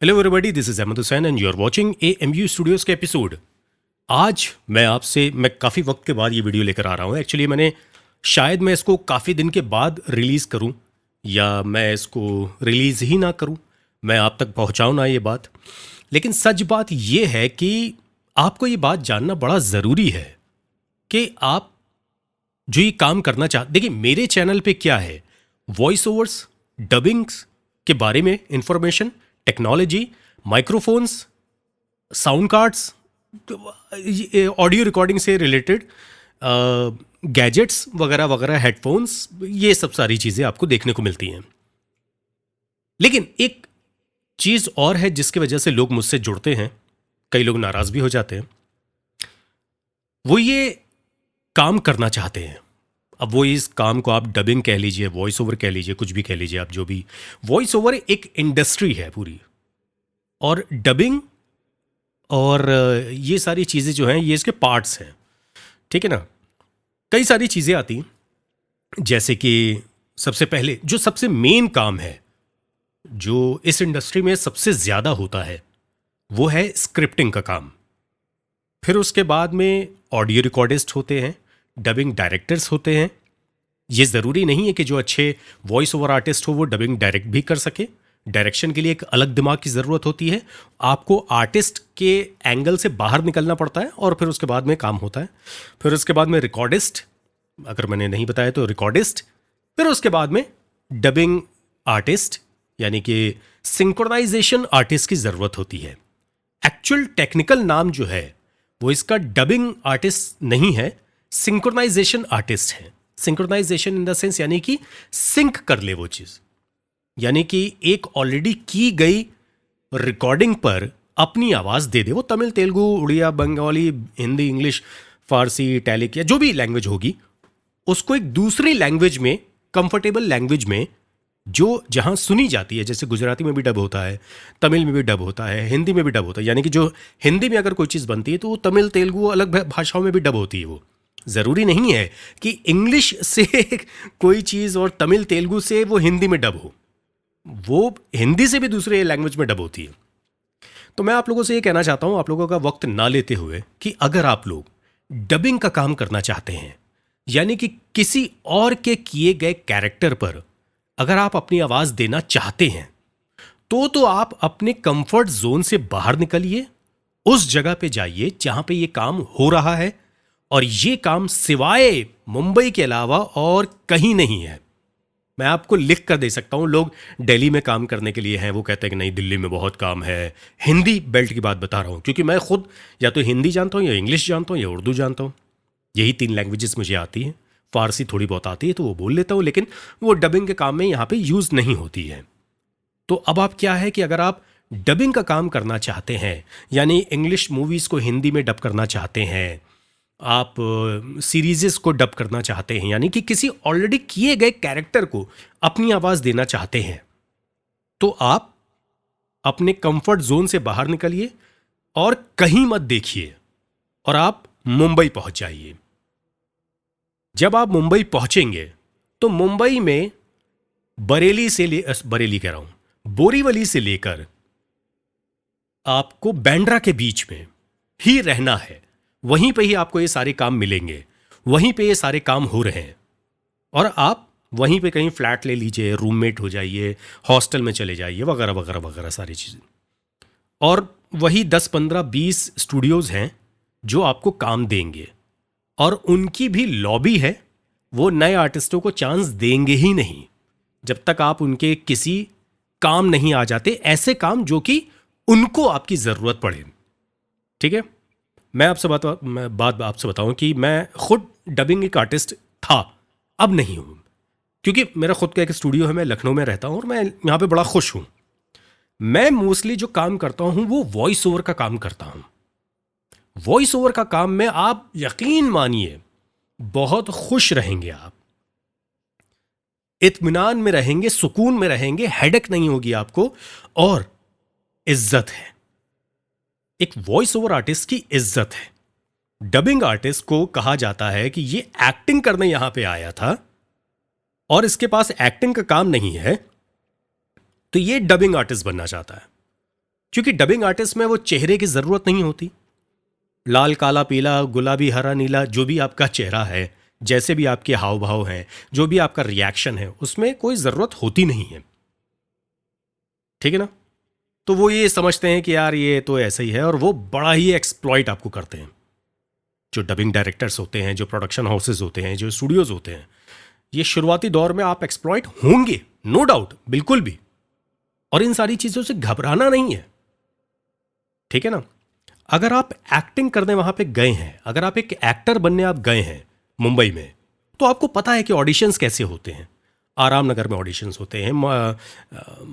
Hello everybody, this is Ahmed Hussain and you are watching AMU studios के एपिसोड। आज मैं काफ़ी वक्त के बाद ये वीडियो लेकर आ रहा हूँ। एक्चुअली शायद मैं इसको काफ़ी दिन के बाद रिलीज़ करूँ या मैं इसको रिलीज़ ही ना करूँ, मैं आप तक पहुँचाऊँ ना ये बात। लेकिन सच बात ये है कि आपको ये बात जानना बड़ा ज़रूरी है कि आप जो ये काम करना चाहते, देखिए मेरे चैनल पे क्या है, वॉइस ओवर्स, डबिंग्स के बारे में information, technology, microphones, sound cards, audio recording से रिलेटेड गैजेट्स वगैरह वगैरह, हेडफोन्स, ये सब सारी चीज़ें आपको देखने को मिलती हैं। लेकिन एक चीज़ और है जिसकी वजह से लोग मुझसे जुड़ते हैं, कई लोग नाराज़ भी हो जाते हैं। वो ये काम करना चाहते हैं। अब वो इस काम को आप डबिंग कह लीजिए, वॉइस ओवर कह लीजिए, कुछ भी कह लीजिए आप, जो भी। वॉइस ओवर एक इंडस्ट्री है पूरी, और डबिंग और ये सारी चीज़ें जो हैं ये इसके पार्ट्स हैं, ठीक है ना। कई सारी चीज़ें आती हैं, जैसे कि सबसे पहले जो सबसे मेन काम है, जो इस इंडस्ट्री में सबसे ज़्यादा होता है, वो है स्क्रिप्टिंग का काम। फिर उसके बाद में ऑडियो रिकॉर्डिस्ट होते हैं, डबिंग डायरेक्टर्स होते हैं। ये ज़रूरी नहीं है कि जो अच्छे वॉइस ओवर आर्टिस्ट हो वो डबिंग डायरेक्ट भी कर सके। डायरेक्शन के लिए एक अलग दिमाग की ज़रूरत होती है। आपको आर्टिस्ट के एंगल से बाहर निकलना पड़ता है और फिर उसके बाद में काम होता है। फिर उसके बाद में रिकॉर्डिस्ट, अगर मैंने नहीं बताया तो रिकॉर्डिस्ट। फिर उसके बाद में डबिंग आर्टिस्ट, यानी कि सिंक्रोनाइजेशन आर्टिस्ट की ज़रूरत होती है। एक्चुअल टेक्निकल नाम जो है वो इसका डबिंग आर्टिस्ट नहीं है, सिंक्रोनाइजेशन आर्टिस्ट है। सिंक्रोनाइजेशन इन द सेंस यानी कि सिंक कर ले वो चीज़, यानी कि एक ऑलरेडी की गई रिकॉर्डिंग पर अपनी आवाज़ दे दे। वो तमिल, तेलुगु, उड़िया, बंगाली, हिंदी, इंग्लिश, फारसी, टैलिक या जो भी लैंग्वेज होगी, उसको एक दूसरी लैंग्वेज में, कंफर्टेबल लैंग्वेज में, जो जहाँ सुनी जाती है। जैसे गुजराती में भी डब होता है, तमिल में भी डब होता है, हिंदी में भी डब होता है। यानी कि जो हिंदी में अगर कोई चीज़ बनती है तो वो तमिल, तेलुगु, अलग भाषाओं में भी डब होती है। वो ज़रूरी नहीं है कि इंग्लिश से कोई चीज़ और तमिल, तेलुगु से वो हिंदी में डब हो, वो हिंदी से भी दूसरे लैंग्वेज में डब होती है। तो मैं आप लोगों से ये कहना चाहता हूँ, आप लोगों का वक्त ना लेते हुए, कि अगर आप लोग डबिंग का काम करना चाहते हैं, यानी कि किसी और के किए गए कैरेक्टर पर अगर आप अपनी आवाज़ देना चाहते हैं, तो आप अपने कंफर्ट जोन से बाहर निकलिए, उस जगह पे जाइए जहां पे ये काम हो रहा है। और ये काम सिवाय मुंबई के अलावा और कहीं नहीं है। मैं आपको लिख कर दे सकता हूं। लोग दिल्ली में काम करने के लिए हैं, वो कहते हैं कि नहीं, दिल्ली में बहुत काम है। हिंदी बेल्ट की बात बता रहा हूं, क्योंकि मैं खुद या तो हिंदी जानता हूं, या इंग्लिश जानता हूं, या उर्दू जानता हूं। यही 3 लैंग्वेजेस मुझे आती हैं। फारसी थोड़ी बहुत आती है तो वो बोल लेता हूं, लेकिन वो डबिंग के काम में यहाँ पे यूज़ नहीं होती है। तो अब आप क्या है कि अगर आप डबिंग का काम करना चाहते हैं, यानी इंग्लिश मूवीज़ को हिंदी में डब करना चाहते हैं, आप सीरीज़ को डब करना चाहते हैं, यानी कि किसी ऑलरेडी किए गए कैरेक्टर को अपनी आवाज़ देना चाहते हैं, तो आप अपने कंफर्ट जोन से बाहर निकलिए और कहीं मत देखिए, और आप मुंबई पहुंच जाइए। जब आप मुंबई पहुंचेंगे तो मुंबई में बरेली कह रहा हूं, बोरीवली से लेकर आपको बैंड्रा के बीच में ही रहना है। वहीं पे ही आपको ये सारे काम मिलेंगे, वहीं पे ये सारे काम हो रहे हैं। और आप वहीं पे कहीं फ्लैट ले लीजिए, रूममेट हो जाइए, हॉस्टल में चले जाइए, वगैरह वगैरह वगैरह सारी चीज़ें। और वही 10, 15, 20 स्टूडियोज़ हैं जो आपको काम देंगे, और उनकी भी लॉबी है। वो नए आर्टिस्टों को चांस देंगे ही नहीं जब तक आप उनके किसी काम नहीं आ जाते, ऐसे काम जो कि उनको आपकी ज़रूरत पड़े। ठीक है, मैं बात आपसे बताऊं कि मैं खुद डबिंग एक आर्टिस्ट था, अब नहीं हूं, क्योंकि मेरा खुद का एक स्टूडियो है। मैं लखनऊ में रहता हूं और मैं यहां पे बड़ा खुश हूं। मैं मोस्टली जो काम करता हूं वो वॉइस ओवर का काम करता हूं। वॉइस ओवर का काम में आप यकीन मानिए बहुत खुश रहेंगे, आप इत्मीनान में रहेंगे, सुकून में रहेंगे, हेडेक नहीं होगी आपको, और इज्जत है। एक वॉइस ओवर आर्टिस्ट की इज्जत है। डबिंग आर्टिस्ट को कहा जाता है कि ये एक्टिंग करने यहां पे आया था और इसके पास एक्टिंग का काम नहीं है, तो ये डबिंग आर्टिस्ट बनना चाहता है। क्योंकि डबिंग आर्टिस्ट में वो चेहरे की ज़रूरत नहीं होती। लाल काला पीला गुलाबी हरा नीला जो भी आपका चेहरा है, जैसे भी आपके हाव भाव हैं, जो भी आपका रिएक्शन है, उसमें कोई ज़रूरत होती नहीं है। ठीक है ना? तो वो ये समझते हैं कि यार ये तो ऐसा ही है, और वो बड़ा ही एक्सप्लॉइट आपको करते हैं। जो डबिंग डायरेक्टर्स होते हैं, जो प्रोडक्शन हाउसेज होते हैं, जो स्टूडियोज होते हैं, ये शुरुआती दौर में आप एक्सप्लॉइट होंगे, नो डाउट, बिल्कुल भी। और इन सारी चीज़ों से घबराना नहीं है। ठीक है ना? अगर आप एक्टिंग करने वहां पे गए हैं, अगर आप एक एक्टर बनने आप गए हैं मुंबई में, तो आपको पता है कि ऑडिशंस कैसे होते हैं। आराम नगर में ऑडिशंस होते हैं,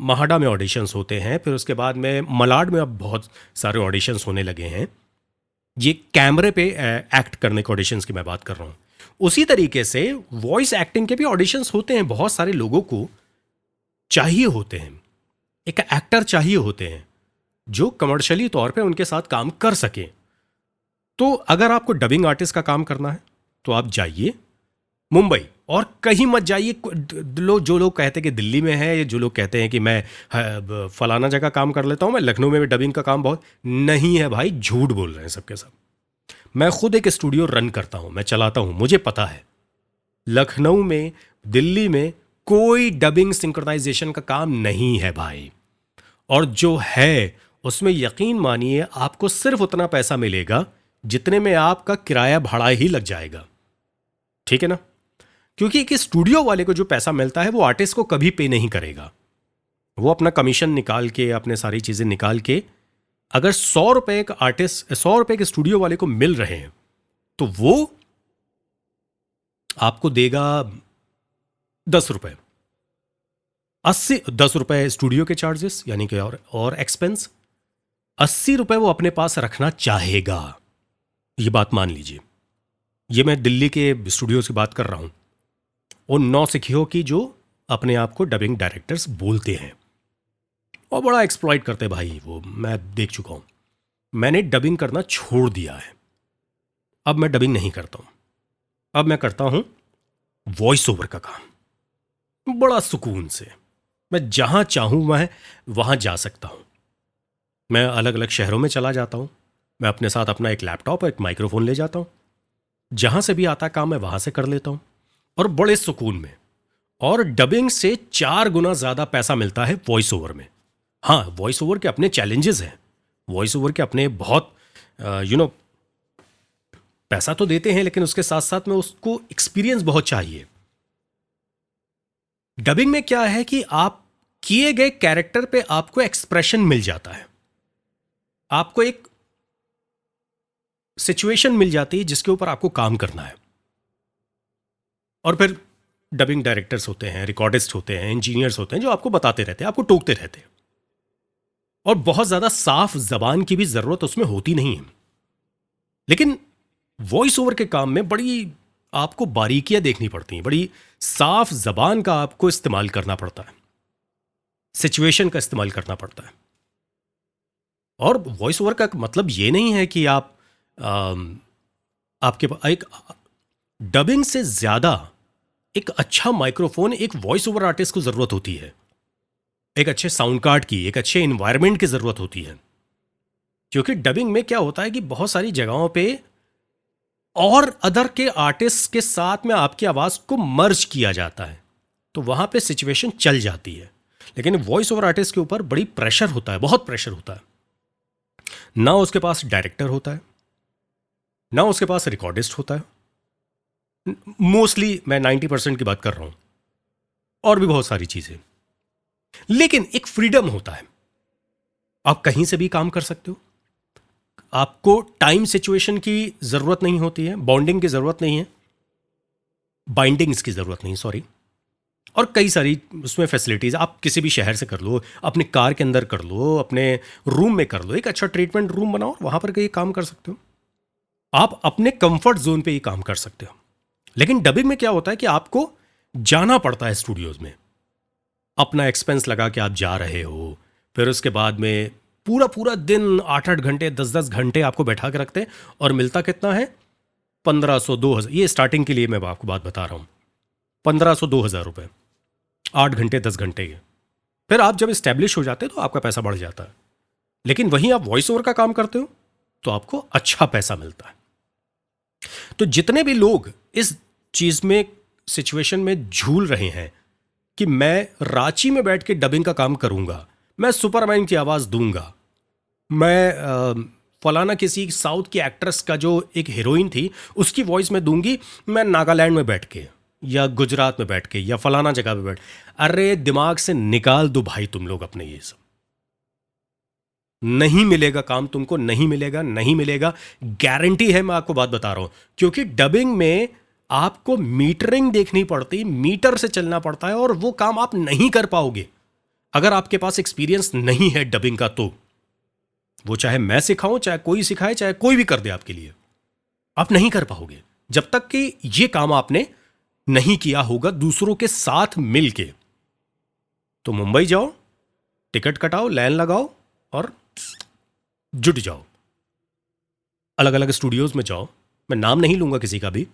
महाडा में ऑडिशंस होते हैं, फिर उसके बाद में मलाड में अब बहुत सारे ऑडिशंस होने लगे हैं। ये कैमरे पे एक्ट करने के ऑडिशंस की मैं बात कर रहा हूँ। उसी तरीके से वॉइस एक्टिंग के भी ऑडिशंस होते हैं। बहुत सारे लोगों को चाहिए होते हैं, एक एक्टर चाहिए होते हैं जो कमर्शियली तौर पे उनके साथ काम कर सके। तो अगर आपको डबिंग आर्टिस्ट का काम करना है तो आप जाइए मुंबई, और कहीं मत जाइए जो लोग कहते हैं कि दिल्ली में है, या जो लोग कहते हैं कि मैं फलाना जगह काम कर लेता हूँ, मैं लखनऊ में भी डबिंग का काम बहुत नहीं है। भाई झूठ बोल रहे हैं सबके सब। मैं खुद एक स्टूडियो रन करता हूँ, मैं चलाता हूँ, मुझे पता है लखनऊ में, दिल्ली में कोई डबिंग सिंक्रोनाइजेशन का काम नहीं है भाई। और जो है उसमें यकीन मानिए आपको सिर्फ उतना पैसा मिलेगा जितने में आपका किराया भाड़ा ही लग जाएगा। ठीक है ना? क्योंकि एक स्टूडियो वाले को जो पैसा मिलता है वो आर्टिस्ट को कभी पे नहीं करेगा। वो अपना कमीशन निकाल के, अपने सारी चीजें निकाल के, अगर 100 रुपए एक आर्टिस्ट, 100 रुपए के स्टूडियो वाले को मिल रहे हैं तो वो आपको देगा 10 रुपए, 10 रुपए स्टूडियो के चार्जेस यानी कि और एक्सपेंस, 80 रुपए वो अपने पास रखना चाहेगा। ये बात मान लीजिए। ये मैं दिल्ली के स्टूडियोज की बात कर रहा हूं, उन 9 सिखियों की जो अपने आप को डबिंग डायरेक्टर्स बोलते हैं और बड़ा एक्सप्लॉइट करते हैं भाई। वो मैं देख चुका हूं। मैंने डबिंग करना छोड़ दिया है, अब मैं डबिंग नहीं करता हूं। अब मैं करता हूं वॉइस ओवर का काम, बड़ा सुकून से। मैं जहां चाहूं मैं वहां जा सकता हूं। मैं अलग अलग शहरों में चला जाता हूं, मैं अपने साथ अपना एक लैपटॉप और एक माइक्रोफोन ले जाता हूं, जहां से भी आता काम मैं वहां से कर लेता हूं, और बड़े सुकून में। और डबिंग से 4 गुना ज्यादा पैसा मिलता है वॉइस ओवर में। हाँ, वॉइस ओवर के अपने चैलेंजेस हैं, वॉइस ओवर के अपने बहुत पैसा तो देते हैं, लेकिन उसके साथ साथ में उसको एक्सपीरियंस बहुत चाहिए। डबिंग में क्या है कि आप किए गए कैरेक्टर पे आपको एक्सप्रेशन मिल जाता है, आपको एक सिचुएशन मिल जाती है जिसके ऊपर आपको काम करना है। और फिर डबिंग डायरेक्टर्स होते हैं, रिकॉर्डिस्ट होते हैं, इंजीनियर्स होते हैं जो आपको बताते रहते हैं, आपको टोकते रहते हैं। और बहुत ज्यादा साफ जबान की भी जरूरत उसमें होती नहीं है। लेकिन वॉइस ओवर के काम में बड़ी आपको बारीकियां देखनी पड़ती हैं, बड़ी साफ जबान का आपको इस्तेमाल करना पड़ता है, सिचुएशन का इस्तेमाल करना पड़ता है। और वॉइस ओवर का मतलब ये नहीं है कि आप आपके एक डबिंग से ज्यादा एक अच्छा माइक्रोफोन एक वॉइस ओवर आर्टिस्ट को जरूरत होती है, एक अच्छे साउंड कार्ड की, एक अच्छे एनवायरनमेंट की जरूरत होती है। क्योंकि डबिंग में क्या होता है कि बहुत सारी जगहों पे और अदर के आर्टिस्ट के साथ में आपकी आवाज को मर्ज किया जाता है, तो वहां पे सिचुएशन चल जाती है। लेकिन वॉइस ओवर आर्टिस्ट के ऊपर बड़ी प्रेशर होता है, बहुत प्रेशर होता है। ना उसके पास डायरेक्टर होता है, ना उसके पास रिकॉर्डिस्ट होता है। मोस्टली मैं 90% की बात कर रहा हूं, और भी बहुत सारी चीजें। लेकिन एक फ्रीडम होता है, आप कहीं से भी काम कर सकते हो, आपको टाइम सिचुएशन की जरूरत नहीं होती है, बॉन्डिंग की जरूरत नहीं है, बाइंडिंग्स की जरूरत नहीं, सॉरी। और कई सारी उसमें फैसिलिटीज आप किसी भी शहर से कर लो, अपने कार के अंदर कर लो, अपने रूम में कर लो, एक अच्छा ट्रीटमेंट रूम बनाओ, वहां पर कहीं काम कर सकते हो। आप अपने कंफर्ट जोन पे ही काम कर सकते हो। लेकिन डबिंग में क्या होता है कि आपको जाना पड़ता है स्टूडियोज में, अपना एक्सपेंस लगा के आप जा रहे हो, फिर उसके बाद में पूरा पूरा दिन 8-8 घंटे 10-10 घंटे आपको बैठा के रखते हैं, और मिलता कितना है? 1500-2000। ये स्टार्टिंग के लिए मैं आपको बात बता रहा हूं, 1500-2000 रुपए 8 घंटे 10 घंटे के। फिर आप जब स्टैब्लिश हो जाते हैं तो आपका पैसा बढ़ जाता है। लेकिन वहीं आप वॉइस ओवर का काम करते हो तो आपको अच्छा पैसा मिलता है। तो जितने भी लोग इस चीज में, सिचुएशन में झूल रहे हैं कि मैं रांची में बैठ के डबिंग का काम करूंगा, मैं सुपरमैन की आवाज दूंगा, मैं फलाना किसी साउथ की एक्ट्रेस का जो एक हीरोइन थी उसकी वॉइस में दूंगी, मैं नागालैंड में बैठ के या गुजरात में बैठ के या फलाना जगह पे बैठ, अरे दिमाग से निकाल दो भाई तुम लोग अपने ये सब। नहीं मिलेगा काम तुमको, नहीं मिलेगा, नहीं मिलेगा, गारंटी है। मैं आपको बात बता रहा हूं, क्योंकि डबिंग में आपको मीटरिंग देखनी पड़ती, मीटर से चलना पड़ता है, और वो काम आप नहीं कर पाओगे अगर आपके पास एक्सपीरियंस नहीं है डबिंग का। तो वो चाहे मैं सिखाऊं, चाहे कोई सिखाए, चाहे कोई भी कर दे आपके लिए, आप नहीं कर पाओगे जब तक कि ये काम आपने नहीं किया होगा दूसरों के साथ मिलके। तो मुंबई जाओ, टिकट कटाओ, लाइन लगाओ और जुट जाओ। अलग अलग स्टूडियोज में जाओ, मैं नाम नहीं लूंगा किसी का भी,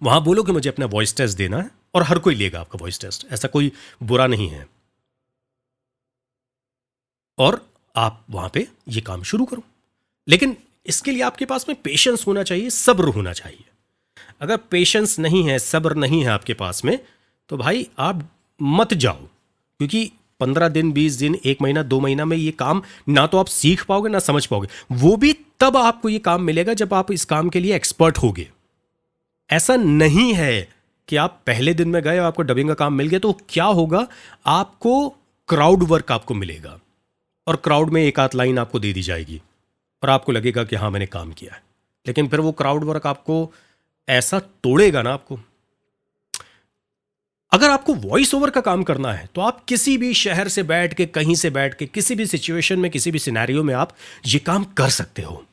वहां बोलो कि मुझे अपना वॉइस टेस्ट देना है, और हर कोई लेगा आपका वॉइस टेस्ट, ऐसा कोई बुरा नहीं है। और आप वहां पे ये काम शुरू करो। लेकिन इसके लिए आपके पास में पेशेंस होना चाहिए, सब्र होना चाहिए। अगर पेशेंस नहीं है, सब्र नहीं है आपके पास में, तो भाई आप मत जाओ, क्योंकि 15 दिन, 20 दिन, 1 महीना, 2 महीना में ये काम ना तो आप सीख पाओगे ना समझ पाओगे। वो भी तब आपको ये काम मिलेगा जब आप इस काम के लिए एक्सपर्ट होगे। ऐसा नहीं है कि आप पहले दिन में गए और आपको डबिंग का काम मिल गया तो क्या होगा, आपको क्राउड वर्क आपको मिलेगा, और क्राउड में एक आध लाइन आपको दे दी जाएगी और आपको लगेगा कि हाँ मैंने काम किया है। लेकिन फिर वो क्राउड वर्क आपको ऐसा तोड़ेगा ना आपको। अगर आपको वॉइस ओवर का काम करना है तो आप किसी भी शहर से बैठ के, कहीं से बैठ के, किसी भी सिचुएशन में, किसी भी सिनेरियो में आप ये काम कर सकते हो।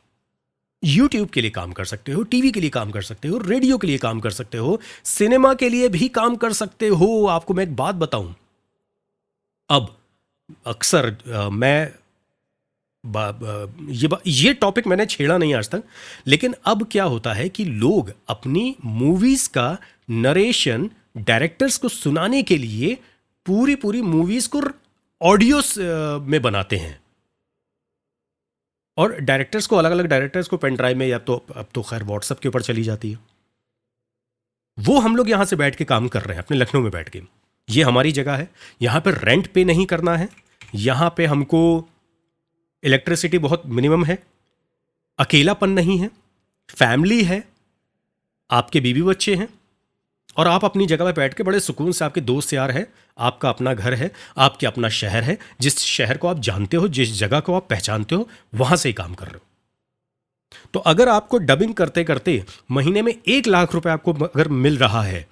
यूट्यूब के लिए काम कर सकते हो, टीवी के लिए काम कर सकते हो, रेडियो के लिए काम कर सकते हो, सिनेमा के लिए भी काम कर सकते हो। आपको मैं एक बात बताऊं, अब अक्सर मैं ये टॉपिक मैंने छेड़ा नहीं आज तक, लेकिन अब क्या होता है कि लोग अपनी मूवीज का नरेशन डायरेक्टर्स को सुनाने के लिए पूरी पूरी मूवीज को ऑडियो में बनाते हैं, और डायरेक्टर्स को, अलग अलग डायरेक्टर्स को पेन ड्राइव में, या तो अब तो खैर व्हाट्सएप के ऊपर चली जाती है। वो हम लोग यहां से बैठ के काम कर रहे हैं अपने लखनऊ में बैठ के। ये हमारी जगह है, यहां पर रेंट पे नहीं करना है, यहां पे हमको इलेक्ट्रिसिटी बहुत मिनिमम है, अकेलापन नहीं है, फैमिली है, आपके बीवी बच्चे हैं, और आप अपनी जगह पे बैठ के बड़े सुकून से, आपके दोस्त यार है, आपका अपना घर है, आपके अपना शहर है, जिस शहर को आप जानते हो, जिस जगह को आप पहचानते हो, वहां से ही काम कर रहे हो। तो अगर आपको डबिंग करते करते महीने में 1 लाख रुपए आपको अगर मिल रहा है,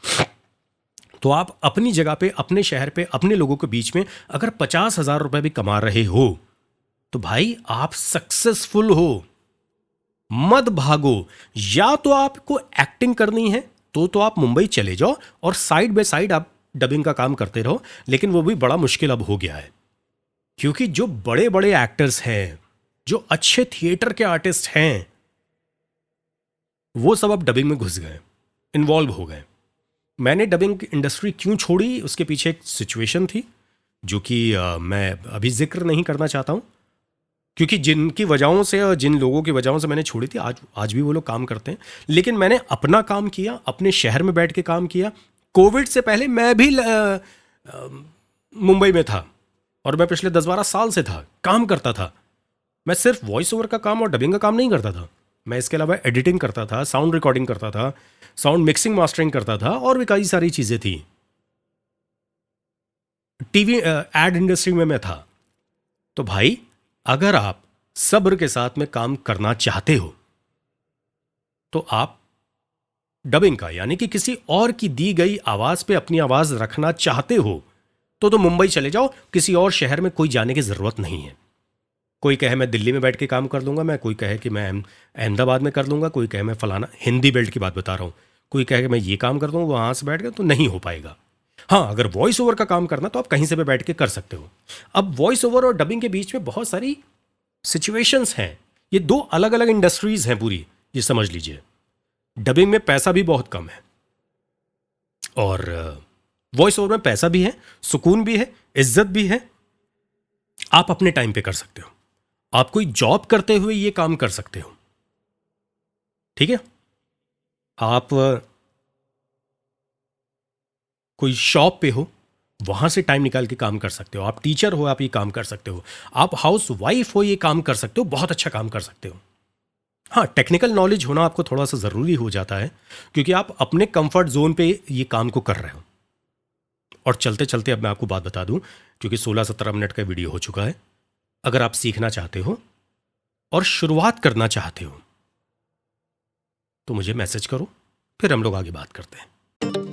तो आप अपनी जगह पे, अपने शहर पे, अपने लोगों के बीच में अगर 50,000 रुपए भी कमा रहे हो, तो भाई आप सक्सेसफुल हो। मत भागो। या तो आपको एक्टिंग करनी है तो आप मुंबई चले जाओ और साइड बाय साइड आप डबिंग का काम करते रहो, लेकिन वो भी बड़ा मुश्किल अब हो गया है, क्योंकि जो बड़े बड़े एक्टर्स हैं, जो अच्छे थिएटर के आर्टिस्ट हैं, वो सब अब डबिंग में घुस गए, इन्वॉल्व हो गए। मैंने डबिंग इंडस्ट्री क्यों छोड़ी, उसके पीछे एक सिचुएशन थी जो कि मैं अभी जिक्र नहीं करना चाहता हूं, क्योंकि जिनकी वजहों से और जिन लोगों की वजहों से मैंने छोड़ी थी, आज भी वो लोग काम करते हैं। लेकिन मैंने अपना काम किया, अपने शहर में बैठ के काम किया। कोविड से पहले मैं भी मुंबई में था, और मैं पिछले 10-12 साल से था, काम करता था। मैं सिर्फ वॉइस ओवर का काम और डबिंग का काम नहीं करता था, मैं इसके अलावा एडिटिंग करता था, साउंड रिकॉर्डिंग करता था, साउंड मिक्सिंग मास्टरिंग करता था, और भी कई सारी चीज़ें थी। टीवी एड इंडस्ट्री में मैं था। तो भाई, अगर आप सब्र के साथ में काम करना चाहते हो, तो आप डबिंग का, यानी कि किसी और की दी गई आवाज पे अपनी आवाज रखना चाहते हो, तो मुंबई चले जाओ। किसी और शहर में कोई जाने की जरूरत नहीं है। कोई कहे मैं दिल्ली में बैठ के काम कर लूंगा, मैं कोई कहे कि मैं अहमदाबाद में कर लूंगा, कोई कहे मैं फलाना, हिंदी बेल्ट की बात बता रहा हूं, कोई कहे कि मैं ये काम कर दूंगा वहां से बैठ के, तो नहीं हो पाएगा। हाँ, अगर वॉइस ओवर का काम करना तो आप कहीं से भी बैठ के कर सकते हो। अब वॉइस ओवर और डबिंग के बीच में बहुत सारी सिचुएशंस हैं। ये दो अलग अलग इंडस्ट्रीज हैं पूरी, ये समझ लीजिए। डबिंग में पैसा भी बहुत कम है, और वॉइस ओवर में पैसा भी है, सुकून भी है, इज्जत भी है, आप अपने टाइम पे कर सकते हो। आप कोई जॉब करते हुए ये काम कर सकते हो। ठीक है, आप कोई शॉप पे हो, वहां से टाइम निकाल के काम कर सकते हो। आप टीचर हो, आप ये काम कर सकते हो। आप हाउस वाइफ हो, ये काम कर सकते हो, बहुत अच्छा काम कर सकते हो। हाँ, टेक्निकल नॉलेज होना आपको थोड़ा सा ज़रूरी हो जाता है, क्योंकि आप अपने कंफर्ट जोन पे ये काम को कर रहे हो। और चलते चलते अब मैं आपको बात बता दूं, क्योंकि 16-17 मिनट का वीडियो हो चुका है। अगर आप सीखना चाहते हो और शुरुआत करना चाहते हो तो मुझे मैसेज करो, फिर हम लोग आगे बात करते हैं।